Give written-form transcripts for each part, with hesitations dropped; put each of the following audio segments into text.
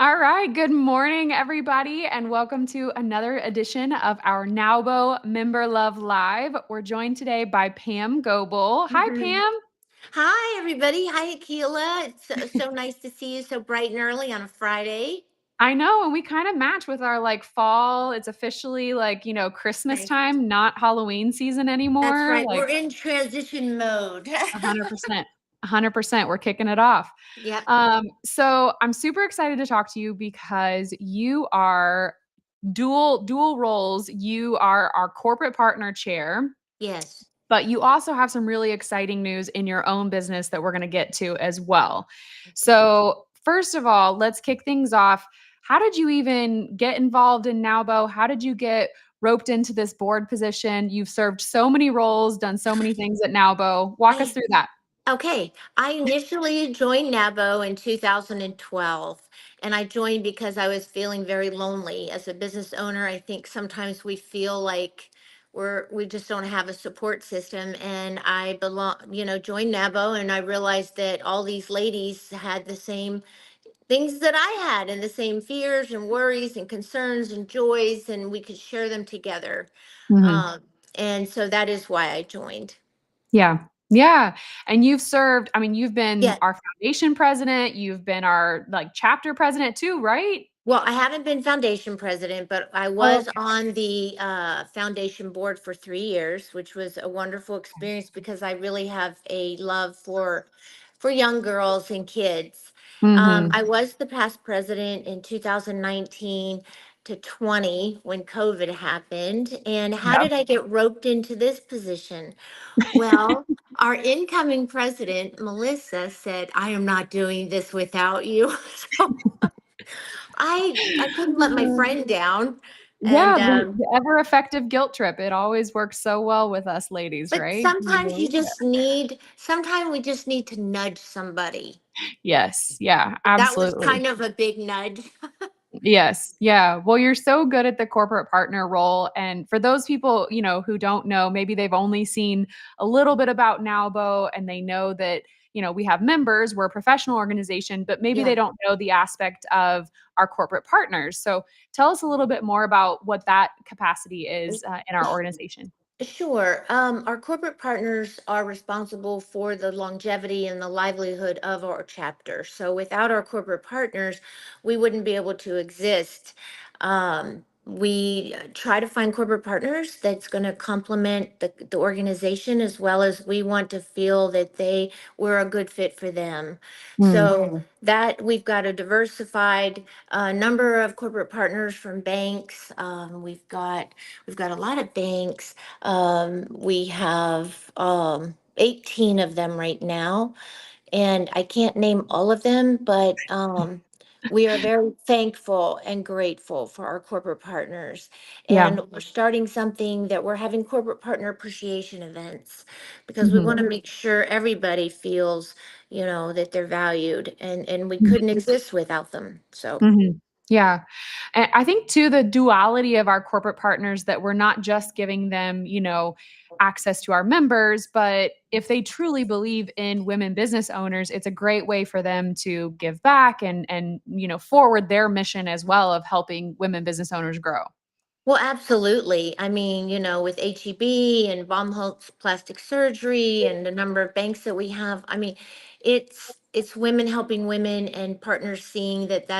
All right. Good morning, everybody, and welcome to another edition of our NAWBO Member Love Live. We're joined today by Pam Goble. Hi, Mhm. Pam. Hi, everybody. Hi, Akila. It's so nice to see you so bright and early on a Friday. I know, and we kind of match with our fall. It's officially Christmas Right. time, not Halloween season That's anymore. right. We're in transition mode. 100%. 100%. We're kicking it off. Yep. So I'm super excited to talk to you because you are dual roles. You are our corporate partner chair. Yes. But you also have some really exciting news in your own business that we're going to get to as well. So, first of all, let's kick things off. How did you even get involved in NAWBO? How did you get roped into this board position? You've served so many roles, done so many things at NAWBO. Walk us I through that. Okay. I initially joined NABO in 2012, and I joined because I was feeling very lonely as a business owner. I think sometimes we feel like we just don't have a support system, and joined NABO, and I realized that all these ladies had the same things that I had, and the same fears and worries and concerns and joys, and we could share them together. Mhm. Um, and so that is why I joined. Yeah. Yeah. And you've served, I mean, you've been Yeah. our foundation president, you've been our chapter president too, right? Well, I haven't been foundation president, but I Oh, was okay. on the foundation board for 3 years, which was a wonderful experience because I really have a love for young girls and kids. Mhm. I was the past president in 2019 to 20 when COVID happened. And how Yeah. did I get roped into this position? Well, our incoming president, Melissa, said, "I am not doing this without you." So I couldn't let my friend down. And Yeah, the ever effective guilt trip. It always works so well with us ladies, but right? sometimes we just need to nudge somebody. Yes. Yeah, That was absolutely. kind of a big nudge. Yes. Yeah. Well, you're so good at the corporate partner role. And for those people, who don't know, maybe they've only seen a little bit about NowBo and they know that, we have members, we're a professional organization, but maybe they Yeah. don't know the aspect of our corporate partners. So tell us a little bit more about what that capacity is in our organization. Sure. Our corporate partners are responsible for the longevity and the livelihood of our chapter. So without our corporate partners, we wouldn't be able to exist. We try to find corporate partners that's going to complement the organization, as well as we want to feel that we're a good fit for them. Mm. So that we've got a diversified number of corporate partners from banks. We've got a lot of banks. We have 18 of them right now, and I can't name all of them, but we are very thankful and grateful for our corporate partners. Yeah. And we're starting something that we're having corporate partner appreciation events because we Mhm. want to make sure everybody feels, that they're valued, and we couldn't exist without them. So. Mhm. Yeah. And I think too the duality of our corporate partners that we're not just giving them, access to our members, but if they truly believe in women business owners, it's a great way for them to give back and forward their mission as well of helping women business owners grow. Well, absolutely. I mean, with HEB and Baumholtz Plastic Surgery and the number of banks that we have, I mean, it's women helping women and partners seeing that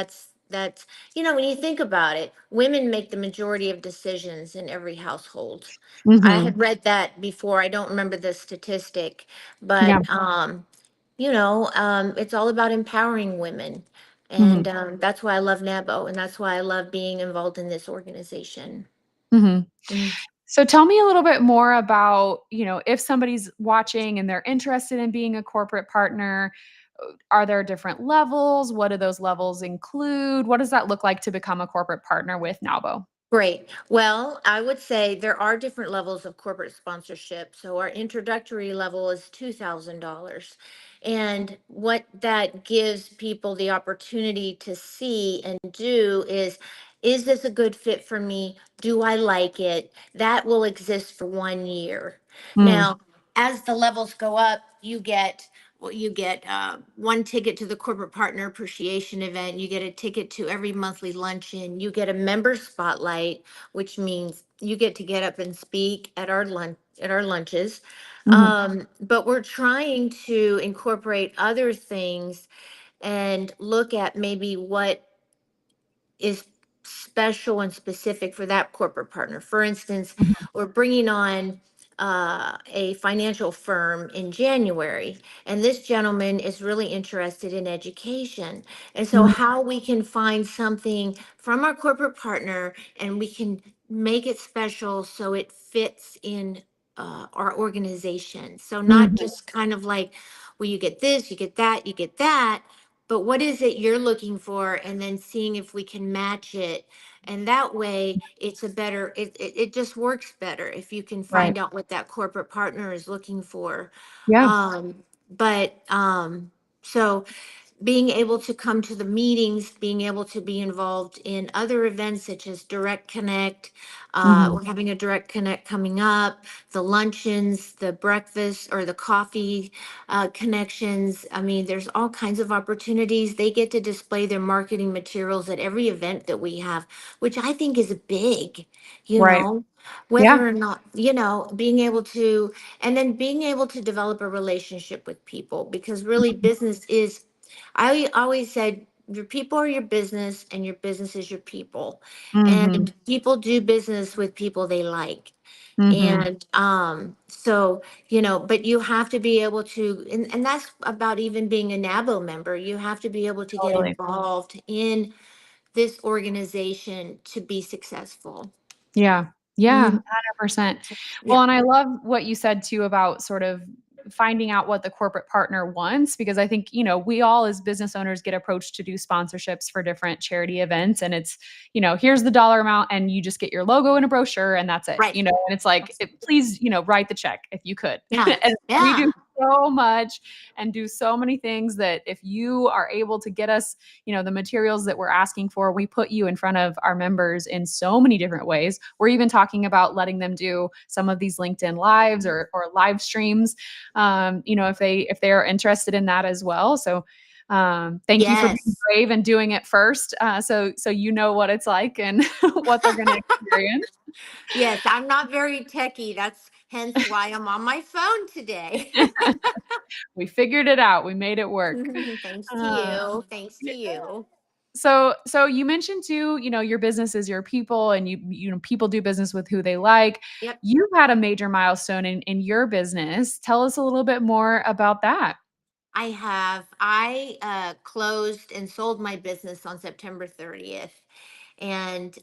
when you think about it, women make the majority of decisions in every household. I Mhm. had read that before. I don't remember the statistic, Yeah. but it's all about empowering women. And Mhm. that's why I love NABO, and that's why I love being involved in this organization. Mhm. Mm. So tell me a little bit more about, if somebody's watching and they're interested in being a corporate partner, are there different levels? What do those levels include? What does that look like to become a corporate partner with Nalbo? Great. Well, I would say there are different levels of corporate sponsorship. So our introductory level is $2,000. And what that gives people the opportunity to see and do is this a good fit for me? Do I like it? That will exist for 1 year. Mm. Now, as the levels go up, you get well, you get one ticket to the corporate partner appreciation event. You get a ticket to every monthly luncheon. You get a member spotlight, which means you get to get up and speak at our lunches. Mhm. But we're trying to incorporate other things and look at maybe what is special and specific for that corporate partner. For instance, Mhm. we're bringing on a financial firm in January, and this gentleman is really interested in education. And so, Mhm. how we can find something from our corporate partner and we can make it special so it fits in our organization. So, not Mhm. just kind of like, well, you get this, you get that, you get that, but what is it you're looking for, and then seeing if we can match it. And that way it's a better, it just works better if you can Right. find out what that corporate partner is looking for. Yeah. But so being able to come to the meetings, being able to be involved in other events such as Direct Connect. Mhm. We're having a Direct Connect coming up, the luncheons, the breakfast or the coffee connections. I mean, there's all kinds of opportunities. They get to display their marketing materials at every event that we have, which I think is big, you Right. know, Yeah. whether or not, being able to, and then being able to develop a relationship with people, because really business is, I always said, your people are your business and your business is your people. Mhm. And people do business with people they like. Mhm. And so, but you have to be able to, and that's about even being a NABO member. You have to be able to get Totally. involved in this organization to be successful. Yeah. Yeah, Mhm. 100%. Yeah, Well, and I love what you said too about sort of finding out what the corporate partner wants, because I think, we all as business owners get approached to do sponsorships for different charity events, and it's, here's the dollar amount and you just get your logo in a brochure and that's it, right. and it's like, please, write the check if you could. Yeah, And we yeah. do so much and do so many things that if you are able to get us, the materials that we're asking for, we put you in front of our members in so many different ways. We're even talking about letting them do some of these LinkedIn lives or live streams, if they are interested in that as well. So thank you for being Yes. brave and doing it first, so you know what it's like and what they're going to experience. Yes, I'm not very techie. That's hence why I'm on my phone today. We figured it out. We made it work. Thanks to Uh, you. Thanks to you. so you mentioned too, your business is your people, and people do business with who they like. Yep. You've had a major milestone in your business. Tell us a little bit more about that. I have. I closed and sold my business on September 30th, and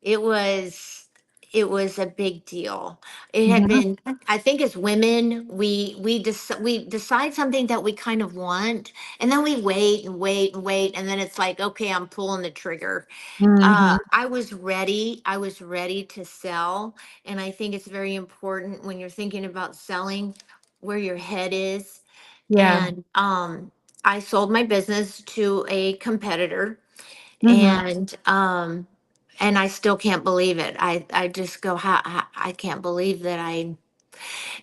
it was it was a big deal. It had Mhm. been. I think as women, we decide something that we kind of want, and then we wait and wait and wait, and then it's like, okay, I'm pulling the trigger. Mhm. I was ready. I was ready to sell. And I think it's very important when you're thinking about selling where your head is. Yeah. And I sold my business to a competitor, Mhm. and I still can't believe it. I just go, how I can't believe that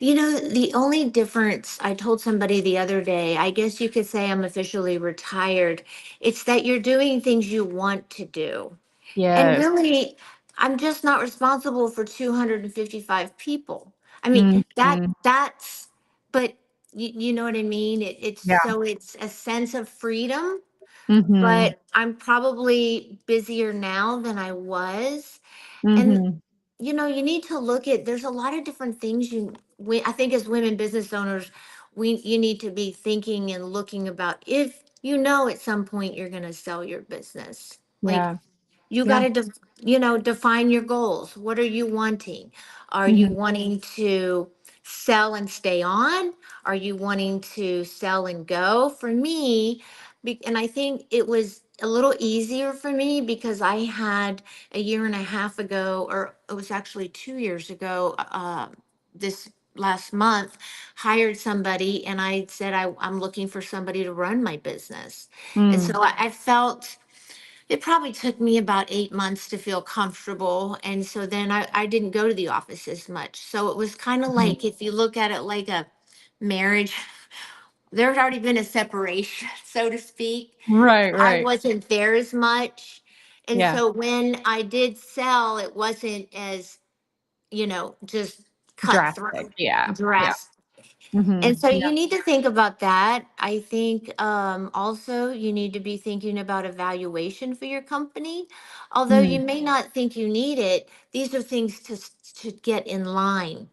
the only difference, I told somebody the other day, I guess you could say I'm officially retired. It's that you're doing things you want to do. And Yes. really, I'm just not responsible for 255 people. I mean, Mhm. but you know what I mean? Yeah. It's a sense of freedom, Mhm. but I'm probably busier now than I was. And, Mhm. you need to look at, there's a lot of different things I think as women business owners, you need to be thinking and looking about if at some point you're going to sell your business. Like, Yeah. you got Yeah. to define your goals. What are you wanting? Are you Mhm. wanting to sell and stay on? Are you wanting to sell and go? For me, and I think it was a little easier for me because I had a year and a half ago, or it was actually 2 years ago, this last month, hired somebody, and I said I'm looking for somebody to run my business. And Mm. so I felt it probably took me about 8 months to feel comfortable. And so then I didn't go to the office as much. So it was kind of Mhm. like, if you look at it like a marriage, there's already been a separation, so to speak. Right, I right. wasn't there as much. And Yeah. so when I did sell, it wasn't as, just Drastic. cutthroat, Yeah. Yeah. drastic. And Mhm. so Yeah. you need to think about that. I think also you need to be thinking about evaluation for your company. Although you Mm. may not think you need it, these are things to get in line.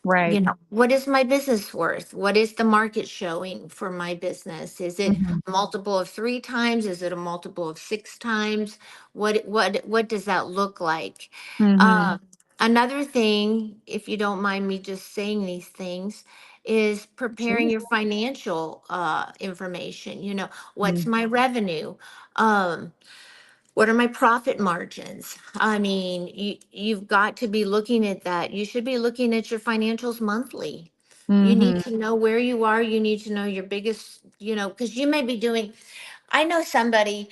Right. What is my business worth? What is the market showing for my business? Is it Mhm. a multiple of 3 times? Is it a multiple of 6 times? What does that look like? Mhm. Another thing, if you don't mind me just saying these things, is preparing Absolutely. your financial information. What's Mm. my revenue? Um, what are my profit margins? I mean, you've got to be looking at that. You should be looking at your financials monthly. You need Mhm. to know where you are. You need to know your biggest, because you may be doing, I know somebody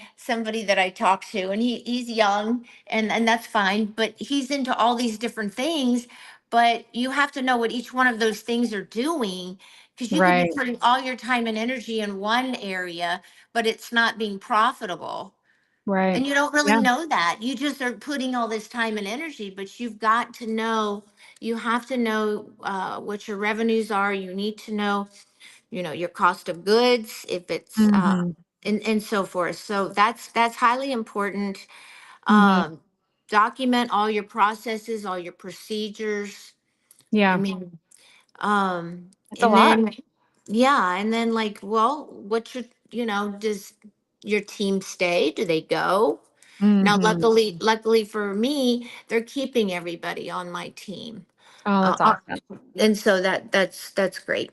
that I talk to, and he's young, and that's fine, but he's into all these different things. But you have to know what each one of those things are doing, because you could be Right. putting all your time and energy in one area, but it's not being profitable. Right. And you don't really Yeah. know that. You just are putting all this time and energy, but you've got to know, you have to know what your revenues are. You need to know, your cost of goods, if it's, Mhm. and so forth. So that's highly important. Mhm. Um, Document all your processes, all your procedures. I Yeah. mean, It's a and lot. then, yeah, and then like, well, does your team stay? Do they go? Now, Mhm. luckily for me, they're keeping everybody on my team, Oh, uh, that's uh, awesome. and so that's great.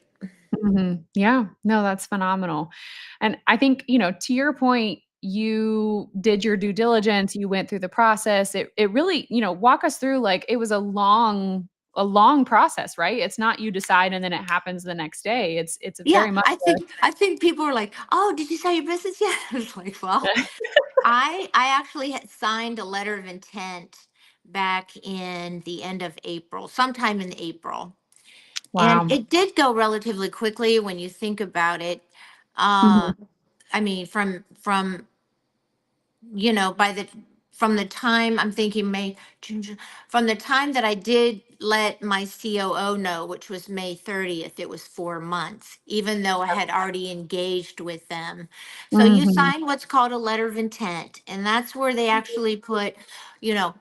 Mhm. Yeah. No, that's phenomenal. And I think, to your point, you did your due diligence, you went through the process. It really, walk us through like it was a long process, right? It's not you decide and then it happens the next day. It's Yeah, very much I think people are like, "Oh, did you sell your business yet?" I was like, "Well, a I actually had signed a letter of intent back in the end of April, sometime in April, and Wow. it did go relatively quickly when you think about it. Mhm. I mean, from by the from the time I'm thinking May, June, from the time that I did let my COO know, which was May 30th, it was 4 months, even though I had already engaged with them. So you Mhm. sign what's called a letter of intent, and that's where they actually put, you know,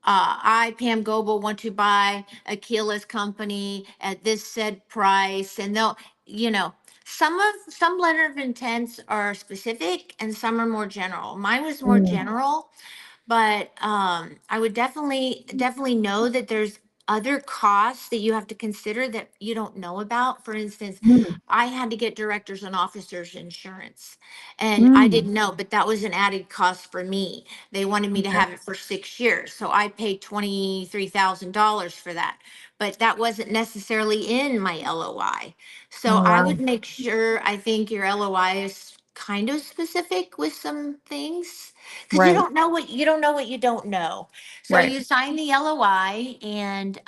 I, Pam Goble, want to buy Akila's company at this said price, and they'll, you know, some letter of intents are specific and some are more general. Mine was more Mm. general, but I would definitely know that there's other costs that you have to consider that you don't know about. For instance, Mm. I had to get directors and officers insurance, and I Mm. didn't know, but that was an added cost for me. They wanted me to Okay. have it for 6 years, so I paid $23,000 for that. But that wasn't necessarily in my LOI. So Oh, I wow. would make sure, I think your LOI is kind of specific with some things, because Right. you don't know what you don't know. So Right. you sign the LOI, and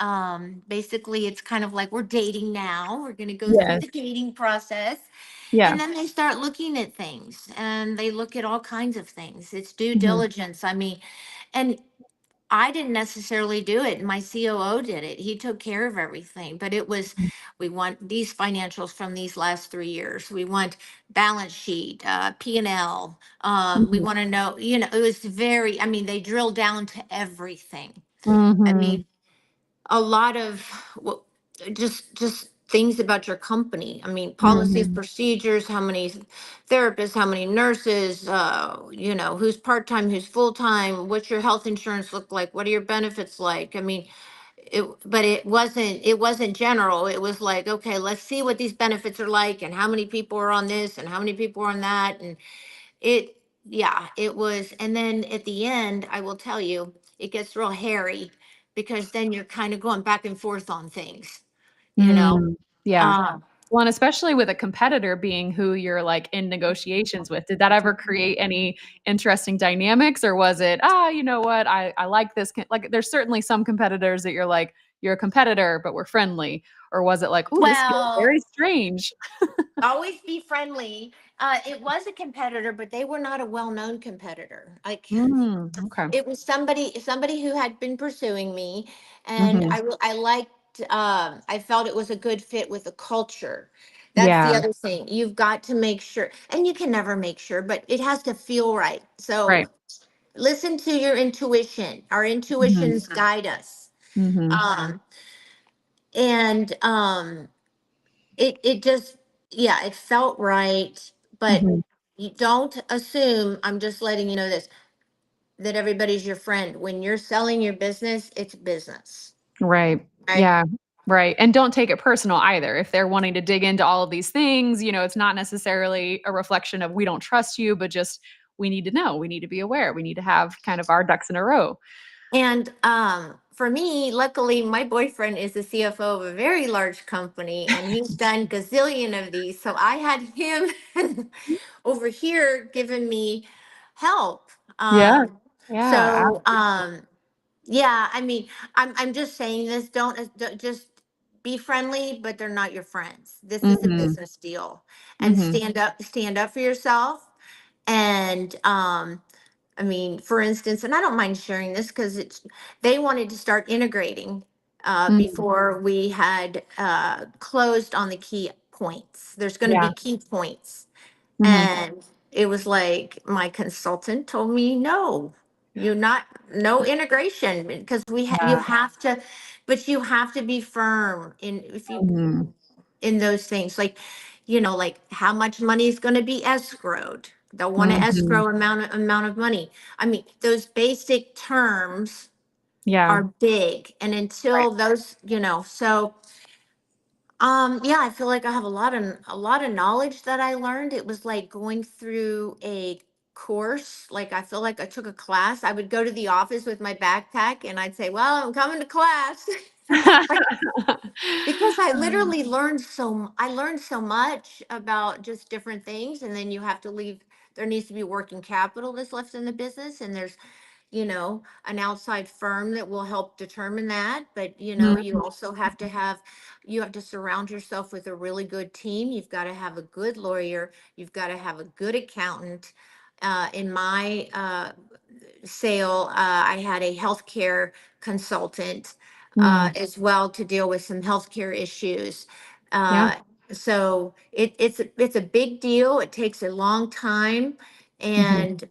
basically it's kind of like we're dating now. We're going to go through Yes. the dating process, Yeah. and then they start looking at things, and they look at all kinds of things. It's due Mhm. diligence. I mean, and I didn't necessarily do it. My COO did it. He took care of everything. But it was, we want these financials from these last 3 years. We want balance sheet, P&L. We Mhm. want to know, it was very, I mean, they drilled down to everything. I Mhm. mean, a lot of what, just things about your company. I mean, policies, Mhm. procedures, how many therapists, how many nurses, who's part-time, who's full-time, what's your health insurance look like, what are your benefits like? I mean, but it wasn't general. It was like, okay, let's see what these benefits are like, and how many people are on this and how many people are on that. And it, yeah, it was. And then at the end, I will tell you, it gets real hairy, because then you're kind of going back and forth on things, you know? Mm. Yeah. Uh, Well, and especially with a competitor being who you're, like, in negotiations with, did that ever create any interesting dynamics, or was it, "Ah, you know what? I like this" co like, there's certainly some competitors that you're like, you're a competitor, but we're friendly? Or was it like, oh, this feels Well, very strange? always be friendly. It was a competitor, but they were not a well-known competitor. Like, Okay. it was somebody who had been pursuing me, and Hmm. I liked, I felt it was a good fit with the culture. That's the Yeah. other thing. You've got to make sure, and you can never make sure, but it has to feel right. So Right. listen to your intuition. Our Hmm. intuitions guide us. Hmm. um and it just, yeah, it felt right. But Hmm. you don't assume, I'm just letting you know this, that everybody's your friend. When you're selling your business, it's business, Right. right? Yeah. Right. And don't take it personal either. If they're wanting to dig into all of these things, it's not necessarily a reflection of we don't trust you, but just we need to know, we need to be aware, we need to have kind of our ducks in a row. And for me, luckily, my boyfriend is the CFO of a very large company, and he's done gazillion of these. So I had him over here giving me help. Yeah. Um, Yeah. so yeah, I mean, I'm just saying this. Don't just be friendly, but they're not your friends. This is a Hmm. business deal, and Hmm. stand up for yourself. And I mean, for instance, and I don't mind sharing this because they wanted to start integrating Hmm. before we had closed on the key points. There's going to Yeah. be key points. Hmm. And it was like my consultant told me, no, you're not, no integration, because you Yeah. have to, but you have to be firm in, if you, Hmm. in those things, like, like how much money is going to be escrowed. They'll want to Hmm. escrow amount of money. I mean, those basic terms Yeah. are big, and Right. until those, so yeah, I feel like I have a lot of knowledge that I learned. It was like going through a course. Like, I feel like I took a class. I would go to the office with my backpack and I'd say, "Well, I'm coming to class." Because I learned so much about just different things, and then you have to leave. There needs to be working capital that's left in the business, and there's, an outside firm that will help determine that. But, you Mhm. also you have to surround yourself with a really good team. You've got to have a good lawyer. You've got to have a good accountant. In my sale, I had a healthcare consultant Mm. as well to deal with some healthcare issues. Yeah. Uh, so it's a big deal. It takes a long time, Mhm. and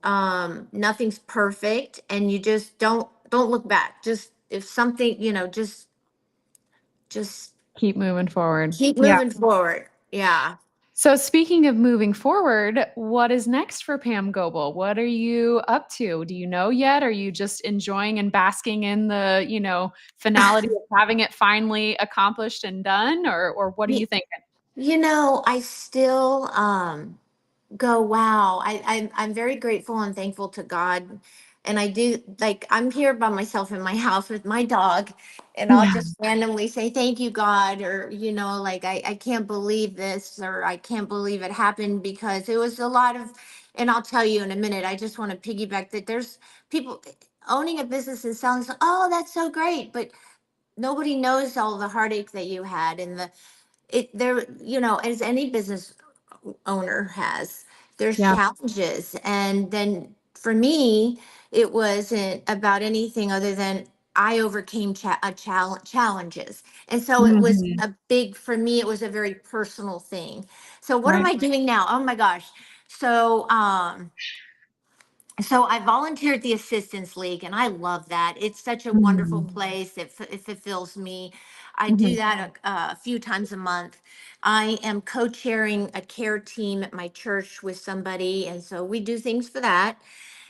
nothing's perfect. And you just don't look back. Just if something, just Keep moving forward. keep Yeah. moving forward. Yeah. So speaking of moving forward, what is next for Pam Goble? What are you up to? Do you know yet? Are you just enjoying and basking in the, finality of having it finally accomplished and done? Or what are You, you thinking? I still go, wow. I'm very grateful and thankful to God. And I do, like, I'm here by myself in my house with my dog, and I'll Yeah. just randomly say thank you, God, or, like, I can't believe this, or I can't believe it happened, because it was a lot of, and I'll tell you in a minute. I just want to piggyback that there's people owning a business and selling, oh, that's so great, but nobody knows all the heartache that you had, and as any business owner has, there's Yeah. challenges. And then for me, it wasn't about anything other than I overcame challenges. And so it was Mhm. a big, for me, it was a very personal thing. So what am Right. I doing now? Oh my gosh. So, I volunteered at the Assistance League, and I love that. It's such a wonderful Mhm. place. It fulfills me. I do Mhm. that a few times a month. I am co-chairing a care team at my church with somebody, and so we do things for that.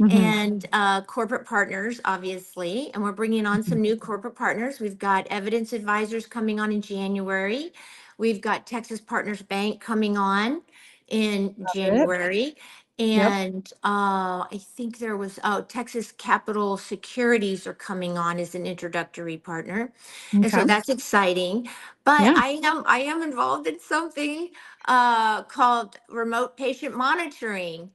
Mhm. And corporate partners, obviously, and we're bringing on Mhm. some new corporate partners. We've got Evidence Advisors coming on in January. We've got Texas Partners Bank coming on in Love it. January. Yep. And I think there was, Texas Capital Securities are coming on as an introductory partner. And so Okay. that's exciting. But Yeah. I am involved in something called remote patient monitoring.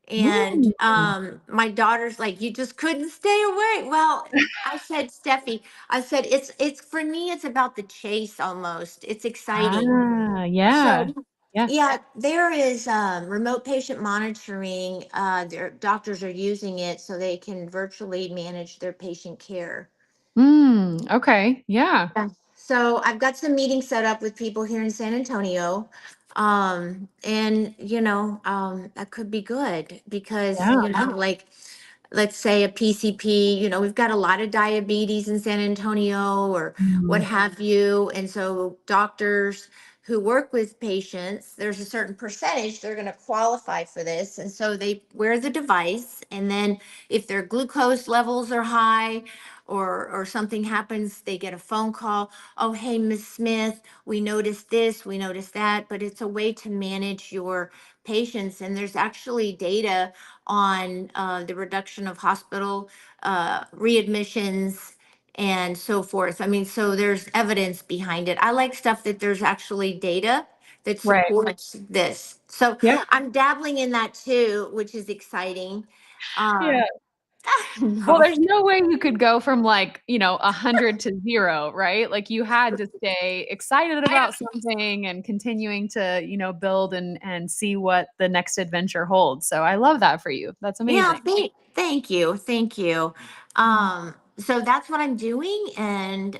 And Mm. my daughter's like, you just couldn't stay away. Well, I said, Steffi, I said, it's for me, it's about the chase almost. It's exciting. Ah, yeah. So Yeah. yeah, there is remote patient monitoring. Their doctors are using it so they can virtually manage their patient care. Okay. Yeah. Yeah. So I've got some meetings set up with people here in San Antonio. And that could be good because, Yeah. like, let's say a PCP, we've got a lot of diabetes in San Antonio or what Mhm. have you. And so doctors who work with patients, there's a certain percentage they're going to qualify for this. And so they wear the device. And then if their glucose levels are high, or something happens, they get a phone call. Oh, hey, Miss Smith, we noticed this, we noticed that. But it's a way to manage your patients. And there's actually data on the reduction of hospital readmissions and so forth. I mean, so there's evidence behind it. I like stuff that there's actually data that Right. supports this. So Yeah. I'm dabbling in that too, which is exciting. Yeah. Um, Well, no. there's no way you could go from like, 100 to 0, right? Like you had to stay excited about something and continuing to, build and see what the next adventure holds. So I love that for you. That's Yeah, amazing. thank you. Thank you. Mhm. So that's what I'm doing. And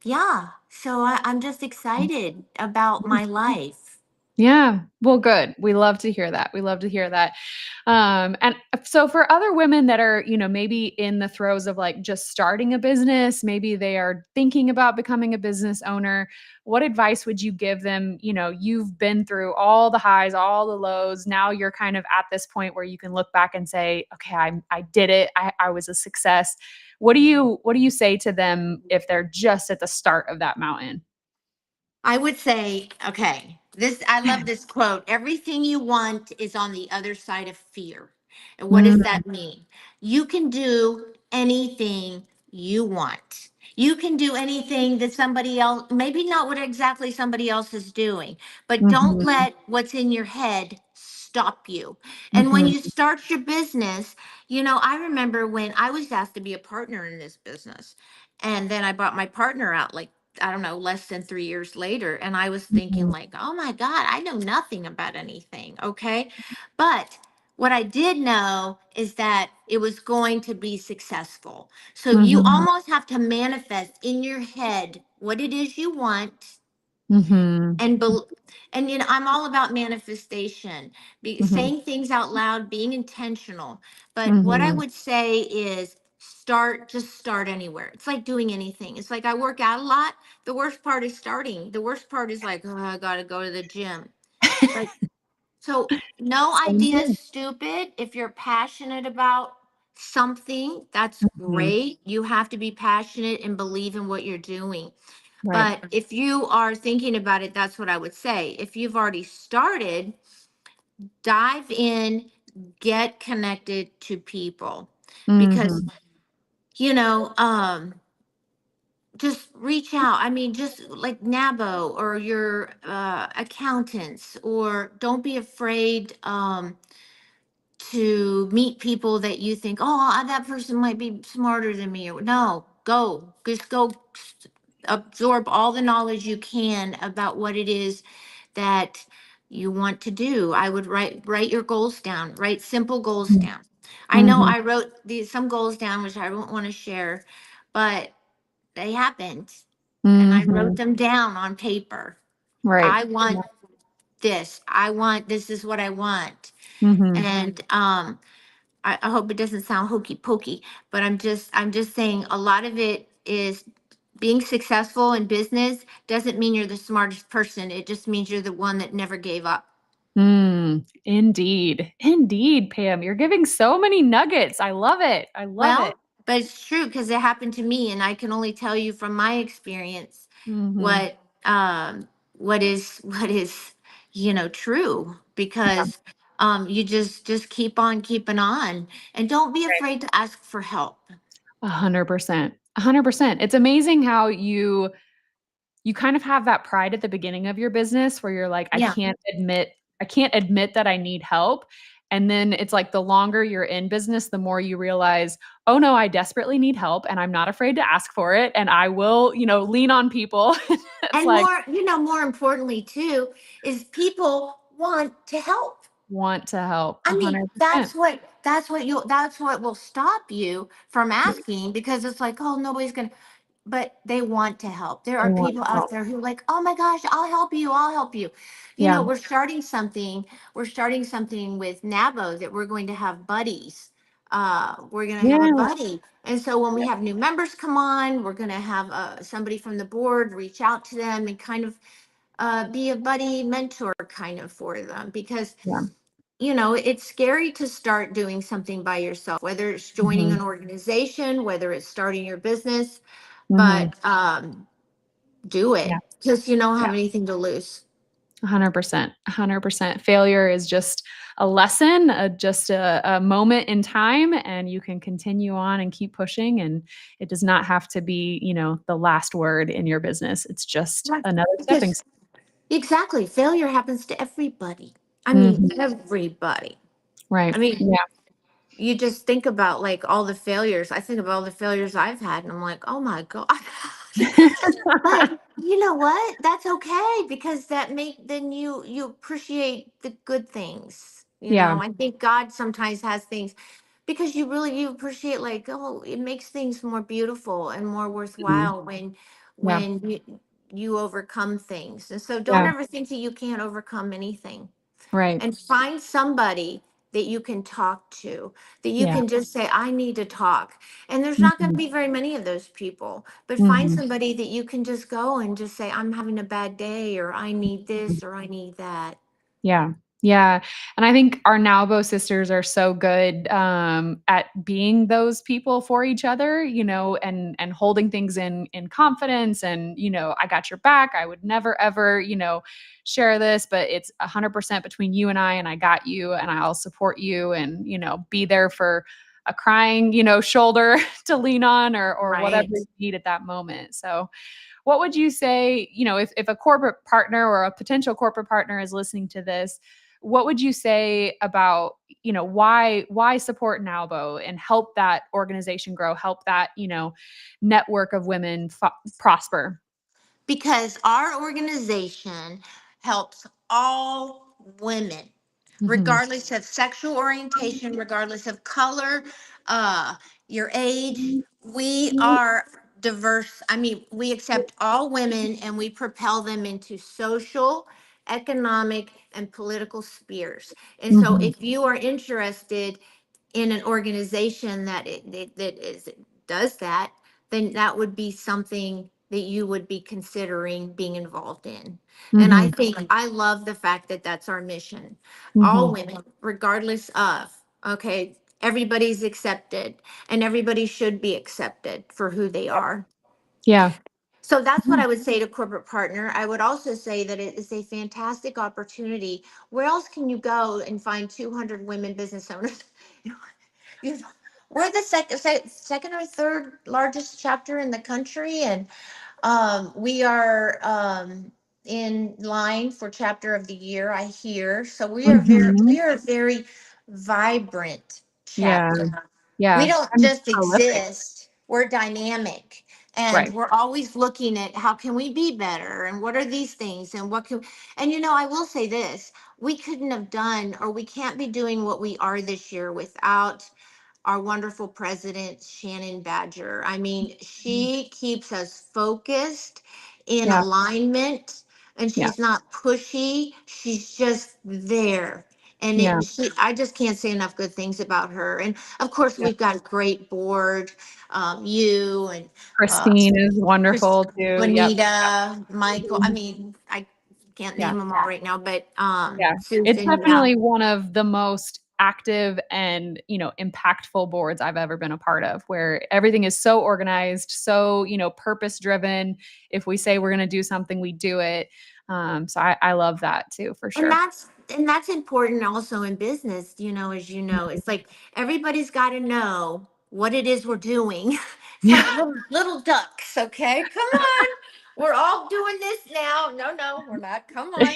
yeah, so I'm just excited about my life. Yeah. Well, good. We love to hear that. We love to hear that. And so for other women that are, maybe in the throes of like just starting a business, maybe they are thinking about becoming a business owner, what advice would you give them? You've been through all the highs, all the lows. Now you're kind of at this point where you can look back and say, okay, I did it. I was a success. What do you say to them if they're just at the start of that mountain? I would say, okay, I love this quote. Everything you want is on the other side of fear. And what does Mhm, that mean? You can do anything you want. You can do anything that somebody else, maybe not what exactly somebody else is doing, but don't mhm, let what's in your head stop you. And when mhm, you start your business, I remember when I was asked to be a partner in this business. And then I bought my partner out like I don't know, less than 3 years later. And I was thinking, mhm, like, oh my God, I know nothing about anything. Okay. But what I did know is that it was going to be successful. So you mhm, almost have to manifest in your head what it is you want mhm, and and I'm all about manifestation, mhm, saying things out loud, being intentional. But what I mhm, would say is just start anywhere. It's like doing anything. It's like I work out a lot. The worst part is starting. The worst part is like, oh, I gotta go to the gym. Like, so no Same idea is thing. stupid. If you're passionate about something, that's Mhm, great. You have to be passionate and believe in what you're doing. right. But if you are thinking about it, that's what I would say. If you've already started, dive in, get connected to people because, Mhm, you know, um, just reach out. I mean, just like NABO or your accountants, or don't be afraid. To meet people that you think, oh, that person might be smarter than me. Or no, just go absorb all the knowledge you can about what it is that you want to do. I would write your goals down, write simple goals mhm, down. I know mhm, I wrote some goals down, which I don't want to share, but they happened. And I wrote mhm, them down on paper. right. I want this. This is what I want. Mhm, And I hope it doesn't sound hokey pokey, but I'm just saying a lot of it is being successful in business doesn't mean you're the smartest person. It just means you're the one that never gave up. indeed. Indeed, Pam, you're giving so many nuggets. I love it. I love it. Well, but it's true because it happened to me, and I can only tell you from my experience Mhm, what what is true yeah, because you just keep on keeping on and don't be right. afraid to ask for help. 100%. 100%. It's amazing how you kind of have that pride at the beginning of your business where you're like, Yeah. I can't admit that I need help. And then it's like the longer you're in business, the more you realize, oh no, I desperately need help and I'm not afraid to ask for it. And I will, lean on people. It's And like more importantly too, is people want to help. want to help I mean, 100%. that's what will stop you from asking, because it's like, oh, nobody's gonna, but they want to help. There They are want people to out help. there who are like, oh my gosh, I'll help you, I'll help you. Yeah. We're starting something with NABO, that we're going to have buddies. We're going to have a Yeah. buddy. And so when we Yeah. have new members come on, we're going to have somebody from the board reach out to them and kind of be a buddy mentor kind of for them, because Yeah. it's scary to start doing something by yourself, whether it's joining Mhm. an organization, whether it's starting your business, Mhm. but do Yeah. it, because you don't Yeah. have anything to lose. 100%. 100%. Failure is just a lesson, just a moment in time, and you can continue on and keep pushing. And it does not have to be, the last word in your business. It's just Right. another stepping Because stone. exactly, failure happens to everybody. I mean, Mhm. everybody. I Right. mean, Yeah. you just think about like all the failures. I think about all the failures I've had, and I'm like, oh my God. But you know what? That's okay, because that make then you appreciate the good things. Yeah. I think God sometimes has things because you appreciate, like, oh, it makes things more beautiful and more Mhm. worthwhile when Yeah. you overcome things. And so don't Yeah. ever think that you can't overcome anything, Right. and find somebody that you can talk to, that you Yeah. can just say, I need to talk. And there's not going to Mhm. be very many of those people, but find Mhm. somebody that you can just go and just say, I'm having a bad day, or I need this, or I need that. Yeah. Yeah. And I think our Nalbo sisters are so good at being those people for each other, and holding things in confidence and, I got your back. I would never ever, share this, but it's 100% between you and I got you and I'll support you and, be there for a crying, shoulder to lean on or whatever Right. you need at that moment. So what would you say, if a corporate partner or a potential corporate partner is listening to this, what would you say about, why support NALBO and help that organization grow, help that, network of women prosper? Because our organization helps all women, Mhm. regardless of sexual orientation, regardless of color, uh, your age. We are diverse. I mean, we accept all women and we propel them into social, economic, and political spheres. And so, Mhm. if you are interested in an organization that does that, then that would be something that you would be considering being involved in. And I Mhm. think I love the fact that that's our mission. All Mhm. women, regardless of, okay, everybody's accepted, and everybody should be accepted for who they are. Yeah. So that's what Mhm. I would say to corporate partner. I would also say that it is a fantastic opportunity. Where else can you go and find 200 women business owners? You know, we're the second or third largest chapter in the country, and we are in line for chapter of the year, I hear. So Mhm. we are a very vibrant Yeah. chapter. We Yeah. don't And just prolific. exist, we're dynamic. And Right. we're always looking at how can we be better, and what are these things, and what can, and I will say this, we couldn't have done, or we can't be doing what we are this year without our wonderful president, Shannon Badger. I mean, Mhm. she keeps us focused, in Yeah. alignment, and Yeah. she's not pushy. She's just there. And Yeah. I just can't say enough good things about her. And of course, Yeah. we've got a great board, you and uh, Christine is Chris, wonderful too. Yep. Bonita, Michael. I Mhm. mean, I can't Yeah. name them all right now, but Yeah. It's Susan, yeah. definitely one of the most active and, impactful boards I've ever been a part of, where everything is so organized, so, purpose driven. If we say we're going to do something, we do it. So I love that too, for And sure. that's important also in business, as you know. Mhm. It's like everybody's got to know what it is we're doing. It's like Yeah. little ducks, okay? Come on. We're all doing this now. No, we're not. Come on.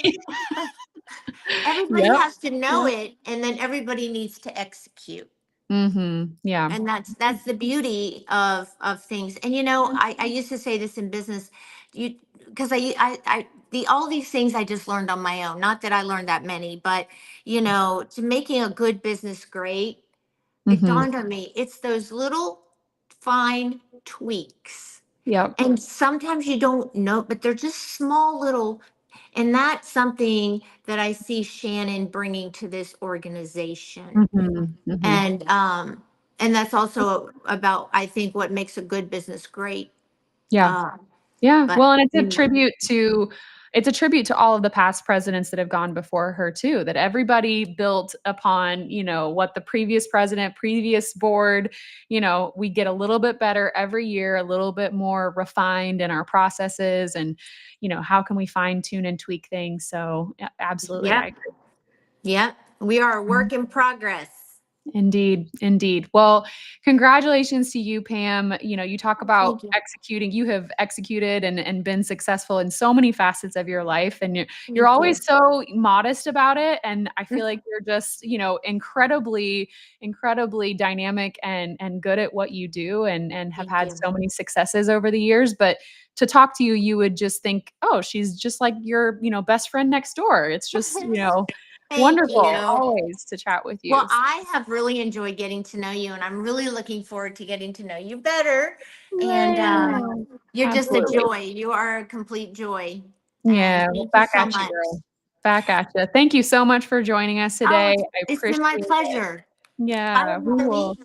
Everybody Yep. has to know Yep. it, and then everybody needs to execute. Yeah. And that's the beauty of things. And I used to say this in business, you because the all these things I just learned on my own. Not that I learned that many, but to making a good business great, it Mhm. dawned on me, it's those little fine tweaks. Yep. And sometimes you don't know, but they're just small little, and that's something that I see Shannon bringing to this organization. Mhm. Mhm. And that's also about, I think, what makes a good business great. Yeah. Uh, Yeah. but Well, and mm, it's a tribute to all of the past presidents that have gone before her too, that everybody built upon, what the previous president, previous board, we get a little bit better every year, a little bit more refined in our processes and, how can we fine tune and tweak things? So, absolutely, I yep, agree. yep, we are a work in progress. Indeed, indeed. Well, congratulations to you, Pam. You talk about Thank you. executing. You have executed and been successful in so many facets of your life, and you're Thank you. always so modest about it. And I feel like you're just, incredibly, incredibly dynamic and good at what you do, and have Thank had you. so many successes over the years. But to talk to you, you would just think, oh, she's just like your, best friend next door. It's just, Thank wonderful you. always to chat with Well, you. I have really enjoyed getting to know you, and I'm really looking forward to getting to know you better. And Yay. you're just a Absolutely. joy. You are a complete joy. And Yeah, well, thank you back so at you, much. girl. Back at you. Thank you so much for joining us Oh, today. I it's been appreciate my it. pleasure. Yeah, Bye, Lily.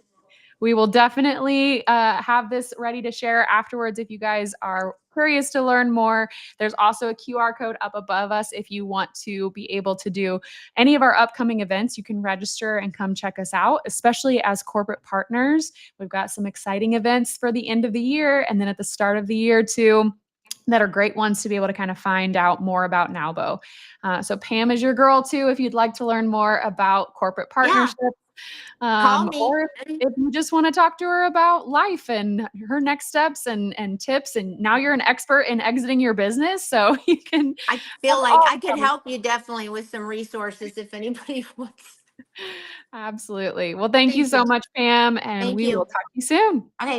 we will definitely have this ready to share afterwards if you guys are curious to learn more. There's also a QR code up above us if you want to be able to do any of our upcoming events. You can register and come check us out, especially as corporate partners. We've got some exciting events for the end of the year and then at the start of the year too, that are great ones to be able to kind of find out more about NAWBO. So Pam is your girl too if you'd like to learn more about corporate Yeah, partnerships. call me. Or if you just want to talk to her about life and her next steps and tips, and now you're an expert in exiting your business, so you can I have feel like all I the could conversations. help you definitely with some resources if anybody wants. Absolutely. Well, thank you Thank so you. much, Pam, and Thank we will you. talk to you soon. Okay.